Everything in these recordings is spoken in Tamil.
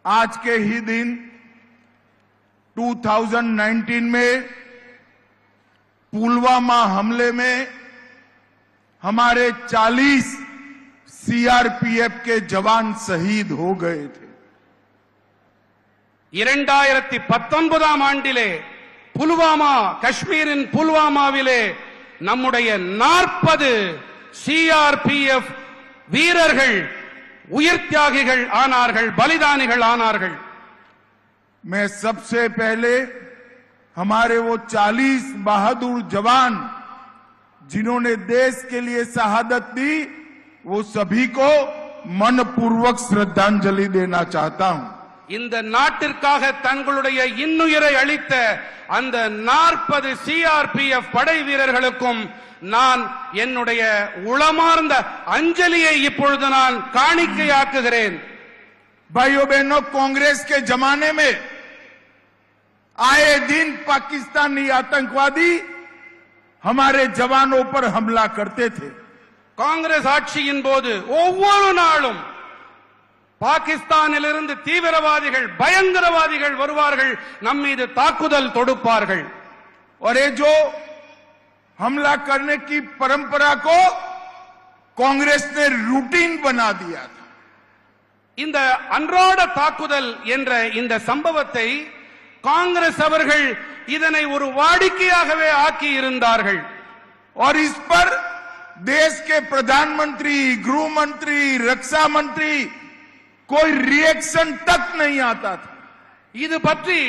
आज के ही दिन 2019 में पुलवामा हमले में हमारे 40 सीआरपीएफ के जवान शहीद हो गए थे। 2019 ஆண்டிலே புல்வாமா காஷ்மீரின் புல்வாமாவிலே நம்முடைய 40 சிஆர்பிஎஃப் வீரர்கள் உயிர் தியாகிகள் ஆனார்கள், பலிதானிகள் ஆனார்கள்। मैं सबसे पहले हमारे वो 40 बहादुर जवान जिन्होंने देश के लिए शहादत दी, वो सभी को मनपूर्वक श्रद्धांजलि देना चाहता हूं। இந்த நாட்டிற்காக தங்களுடைய இன்னுயிரை அளித்த அந்த 40 சிஆர்பிஎஃப் படை வீரர்களுக்கும் நான் என்னுடைய உளமார்ந்த அஞ்சலியை இப்பொழுது நான் காணிக்கையாக்குகிறேன்। भाइयों बहनों, कांग्रेस के जमाने में आए दिन पाकिस्तानी आतंकवादी हमारे जवानों पर हमला करते थे। காங்கிரஸ் ஆட்சியின் போது ஒவ்வொரு நாளும் பாகிஸ்தானிலிருந்து தீவிரவாதிகள், பயங்கரவாதிகள் வருவார்கள், நம் மீது தாக்குதல் தொடுப்பார்கள்। और ये जो हमला करने की परंपरा को कांग्रेस ने रूटीन बना दिया था। இந்த அன்றாட தாக்குதல் என்ற இந்த சம்பவத்தை காங்கிரஸ் அவர்கள் இதனை ஒரு வாடிக்கையாகவே ஆக்கி இருந்தார்கள்। और इस पर देश के प्रधानमंत्री, गृह मंत्री, रक्षा मंत्री कोई रिएक्शन तक नहीं आता था। இது பற்றி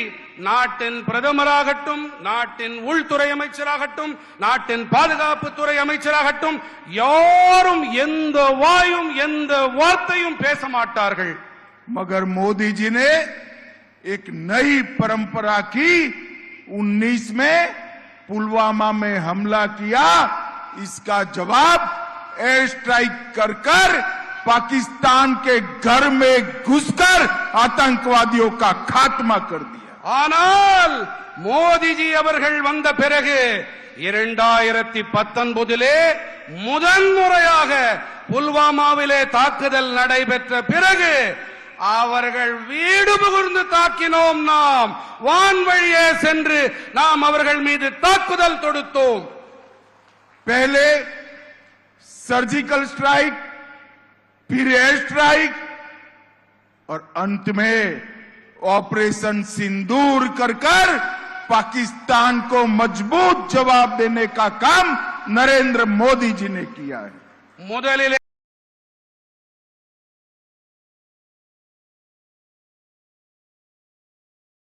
நாட்டின் பிரதமராகட்டும், நாட்டின் உள்துறை அமைச்சராகட்டும், நாட்டின் பாதுகாப்புத்துறை அமைச்சராகட்டும் யாரும் எந்த வாயும் எந்த வார்த்தையும் பேச மாட்டார்கள்। मगर मोदी जी ने एक नई परंपरा की। 19 में पुलवामा में हमला किया, इसका जवाब एयर स्ट्राइक कर पाकिस्तान के घर में घुसकर आतंकवादियों का खात्मा कर दिया। ஆனால் மோடிஜி அவர்கள் வந்த பிறகு 2019 முதன்முறையாக புல்வாமாவிலே தாக்குதல் நடைபெற்ற பிறகு அவர்கள் வீடு புகுந்து தாக்கினோம்। நாம் வான்வழியே சென்று நாம் அவர்கள் மீது தாக்குதல் தொடுத்தோம்। पहले सर्जिकल स्ट्राइक, फिर एयर स्ट्राइक और अंत में ऑपरेशन सिंदूर कर पाकिस्तान को मजबूत जवाब देने का काम नरेंद्र मोदी जी ने किया है। முதலிலே